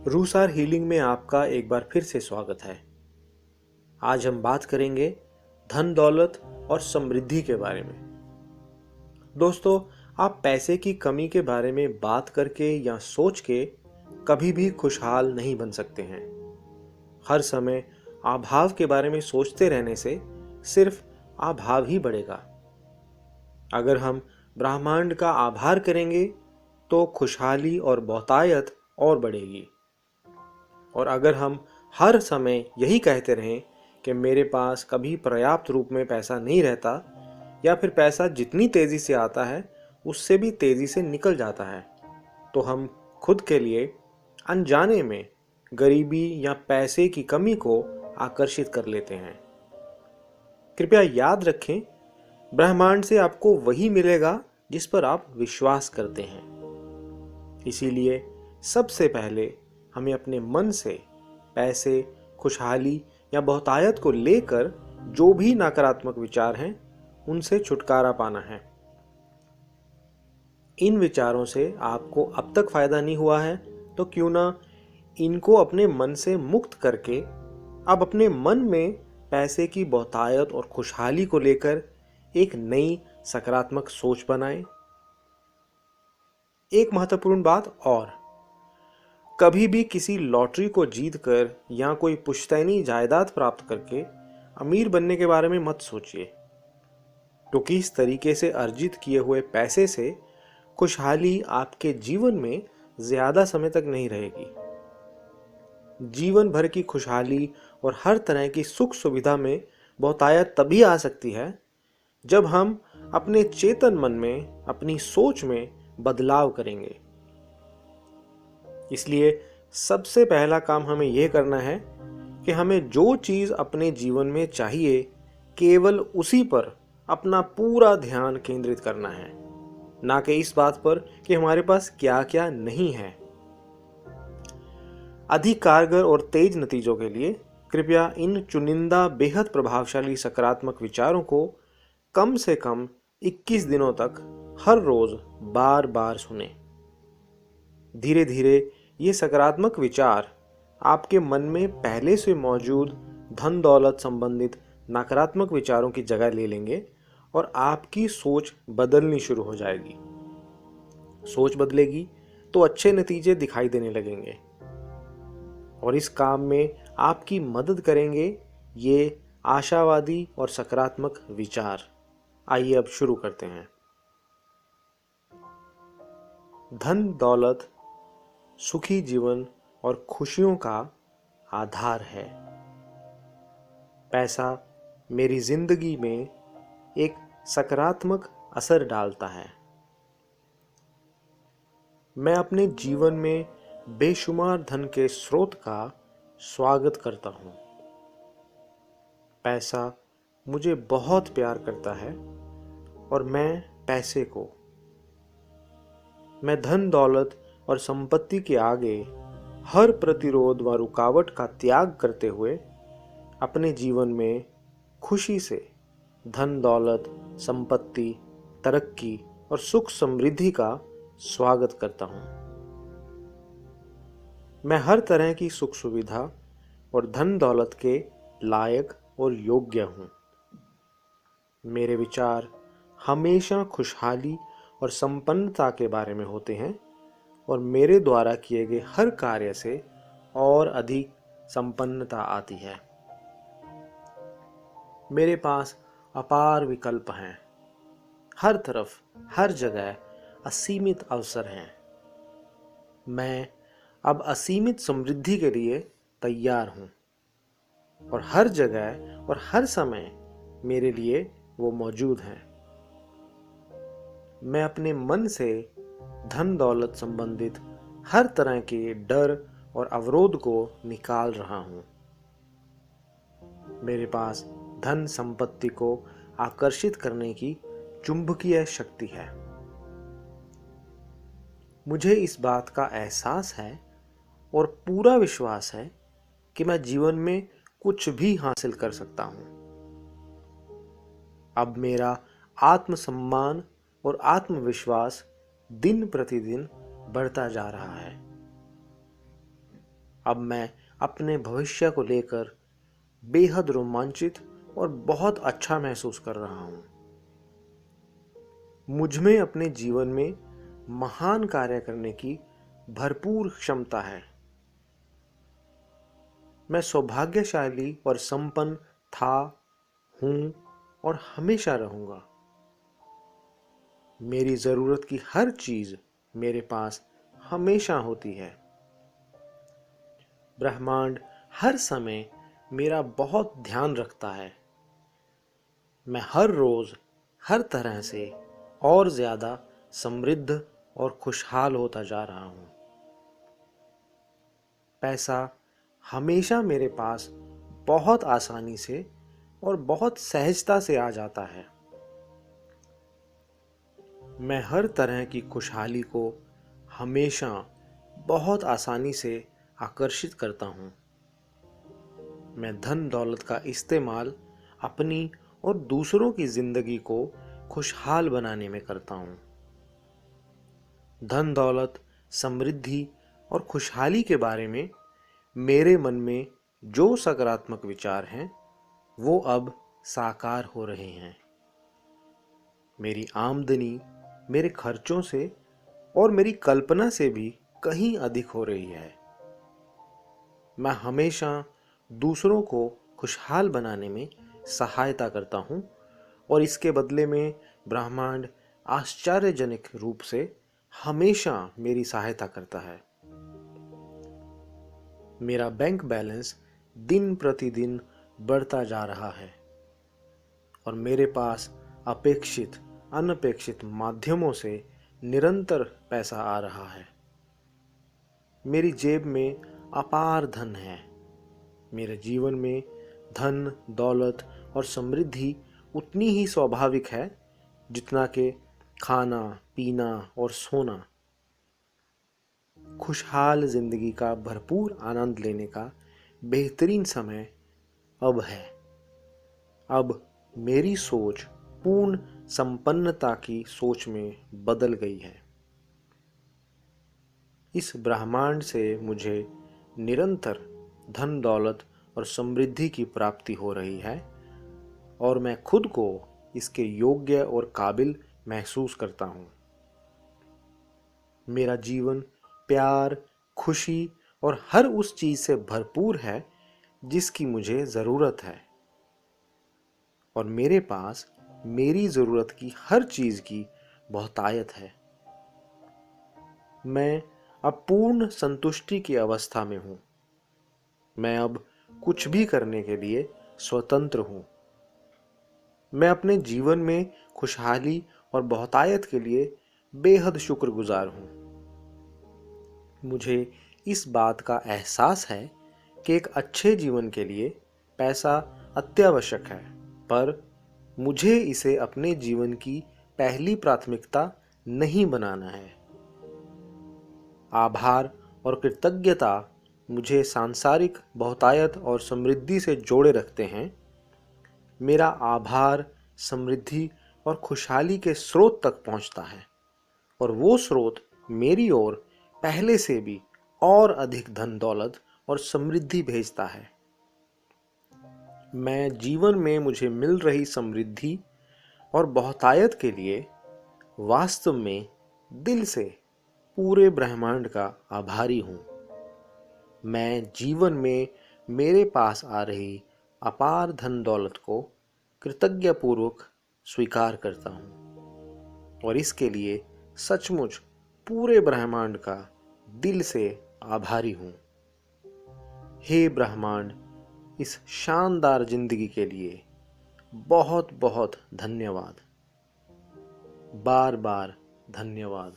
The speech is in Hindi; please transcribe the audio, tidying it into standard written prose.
रूसार हीलिंग में आपका एक बार फिर से स्वागत है। आज हम बात करेंगे धन दौलत और समृद्धि के बारे में। दोस्तों, आप पैसे की कमी के बारे में बात करके या सोच के कभी भी खुशहाल नहीं बन सकते हैं। हर समय अभाव के बारे में सोचते रहने से सिर्फ अभाव ही बढ़ेगा। अगर हम ब्रह्मांड का आभार करेंगे तो खुशहाली और बहुतायत और बढ़ेगी। और अगर हम हर समय यही कहते रहें कि मेरे पास कभी पर्याप्त रूप में पैसा नहीं रहता, या फिर पैसा जितनी तेजी से आता है उससे भी तेजी से निकल जाता है, तो हम खुद के लिए अनजाने में गरीबी या पैसे की कमी को आकर्षित कर लेते हैं। कृपया याद रखें, ब्रह्मांड से आपको वही मिलेगा जिस पर आप विश्वास करते हैं। इसीलिए सबसे पहले हमें अपने मन से पैसे, खुशहाली या बहुतायत को लेकर जो भी नकारात्मक विचार हैं उनसे छुटकारा पाना है। इन विचारों से आपको अब तक फायदा नहीं हुआ है तो क्यों ना इनको अपने मन से मुक्त करके अब अपने मन में पैसे की बहुतायत और खुशहाली को लेकर एक नई सकारात्मक सोच बनाएं। एक महत्वपूर्ण बात और, कभी भी किसी लॉटरी को जीतकर या कोई पुश्तैनी जायदाद प्राप्त करके अमीर बनने के बारे में मत सोचिए, क्योंकि इस तरीके से अर्जित किए हुए पैसे से खुशहाली आपके जीवन में ज्यादा समय तक नहीं रहेगी। जीवन भर की खुशहाली और हर तरह की सुख सुविधा में बहुतायत तभी आ सकती है जब हम अपने चेतन मन में, अपनी सोच में बदलाव करेंगे। इसलिए सबसे पहला काम हमें यह करना है कि हमें जो चीज अपने जीवन में चाहिए केवल उसी पर अपना पूरा ध्यान केंद्रित करना है, ना कि इस बात पर कि हमारे पास क्या क्या नहीं है। अधिक कारगर और तेज नतीजों के लिए कृपया इन चुनिंदा बेहद प्रभावशाली सकारात्मक विचारों को कम से कम 21 दिनों तक हर रोज बार बार सुने। धीरे धीरे ये सकारात्मक विचार आपके मन में पहले से मौजूद धन दौलत संबंधित नकारात्मक विचारों की जगह ले लेंगे और आपकी सोच बदलनी शुरू हो जाएगी। सोच बदलेगी तो अच्छे नतीजे दिखाई देने लगेंगे और इस काम में आपकी मदद करेंगे ये आशावादी और सकारात्मक विचार। आइए अब शुरू करते हैं। धन दौलत सुखी जीवन और खुशियों का आधार है। पैसा मेरी जिंदगी में एक सकारात्मक असर डालता है। मैं अपने जीवन में बेशुमार धन के स्रोत का स्वागत करता हूँ। पैसा मुझे बहुत प्यार करता है और मैं पैसे को, मैं धन दौलत और संपत्ति के आगे हर प्रतिरोध व रुकावट का त्याग करते हुए अपने जीवन में खुशी से धन दौलत, संपत्ति, तरक्की और सुख समृद्धि का स्वागत करता हूँ। मैं हर तरह की सुख सुविधा और धन दौलत के लायक और योग्य हूँ। मेरे विचार हमेशा खुशहाली और संपन्नता के बारे में होते हैं और मेरे द्वारा किए गए हर कार्य से और अधिक संपन्नता आती है। मेरे पास अपार विकल्प हैं। हर तरफ, हर जगह असीमित अवसर हैं। मैं अब असीमित समृद्धि के लिए तैयार हूँ और हर जगह और हर समय मेरे लिए वो मौजूद हैं। मैं अपने मन से धन दौलत संबंधित हर तरह के डर और अवरोध को निकाल रहा हूं। मेरे पास धन संपत्ति को आकर्षित करने की चुंबकीय शक्ति है। मुझे इस बात का एहसास है और पूरा विश्वास है कि मैं जीवन में कुछ भी हासिल कर सकता हूं। अब मेरा आत्मसम्मान और आत्मविश्वास दिन प्रतिदिन बढ़ता जा रहा है। अब मैं अपने भविष्य को लेकर बेहद रोमांचित और बहुत अच्छा महसूस कर रहा हूँ। मुझ में अपने जीवन में महान कार्य करने की भरपूर क्षमता है। मैं सौभाग्यशाली और संपन्न था, हूँ और हमेशा रहूँगा। मेरी ज़रूरत की हर चीज़ मेरे पास हमेशा होती है। ब्रह्मांड हर समय मेरा बहुत ध्यान रखता है। मैं हर रोज़ हर तरह से और ज़्यादा समृद्ध और खुशहाल होता जा रहा हूँ। पैसा हमेशा मेरे पास बहुत आसानी से और बहुत सहजता से आ जाता है। मैं हर तरह की खुशहाली को हमेशा बहुत आसानी से आकर्षित करता हूँ। मैं धन दौलत का इस्तेमाल अपनी और दूसरों की जिंदगी को खुशहाल बनाने में करता हूँ। धन दौलत, समृद्धि और खुशहाली के बारे में मेरे मन में जो सकारात्मक विचार हैं वो अब साकार हो रहे हैं। मेरी आमदनी मेरे खर्चों से और मेरी कल्पना से भी कहीं अधिक हो रही है। मैं हमेशा दूसरों को खुशहाल बनाने में सहायता करता हूँ और इसके बदले में ब्रह्मांड आश्चर्यजनक रूप से हमेशा मेरी सहायता करता है। मेरा बैंक बैलेंस दिन प्रतिदिन बढ़ता जा रहा है और मेरे पास अपेक्षित अनपेक्षित माध्यमों से निरंतर पैसा आ रहा है। मेरी जेब में अपार धन है। मेरे जीवन में धन, दौलत और समृद्धि उतनी ही स्वाभाविक है जितना कि खाना, पीना और सोना। खुशहाल जिंदगी का भरपूर आनंद लेने का बेहतरीन समय अब है। अब मेरी सोच पूर्ण संपन्नता की सोच में बदल गई है। इस ब्रह्मांड से मुझे निरंतर धन दौलत और समृद्धि की प्राप्ति हो रही है और मैं खुद को इसके योग्य और काबिल महसूस करता हूँ। मेरा जीवन प्यार, खुशी और हर उस चीज से भरपूर है जिसकी मुझे ज़रूरत है और मेरे पास मेरी ज़रूरत की हर चीज़ की बहुतायत है। मैं अब पूर्ण संतुष्टि की अवस्था में हूँ। मैं अब कुछ भी करने के लिए स्वतंत्र हूँ। मैं अपने जीवन में खुशहाली और बहुतायत के लिए बेहद शुक्रगुजार हूँ। मुझे इस बात का एहसास है कि एक अच्छे जीवन के लिए पैसा अत्यावश्यक है, पर मुझे इसे अपने जीवन की पहली प्राथमिकता नहीं बनाना है। आभार और कृतज्ञता मुझे सांसारिक बहुतायत और समृद्धि से जोड़े रखते हैं। मेरा आभार समृद्धि और खुशहाली के स्रोत तक पहुंचता है और वो स्रोत मेरी ओर पहले से भी और अधिक धन दौलत और समृद्धि भेजता है। मैं जीवन में मुझे मिल रही समृद्धि और बहुतायत के लिए वास्तव में दिल से पूरे ब्रह्मांड का आभारी हूँ। मैं जीवन में मेरे पास आ रही अपार धन दौलत को कृतज्ञतापूर्वक स्वीकार करता हूँ और इसके लिए सचमुच पूरे ब्रह्मांड का दिल से आभारी हूँ। हे ब्रह्मांड, इस शानदार जिंदगी के लिए बहुत बहुत धन्यवाद। बार बार धन्यवाद।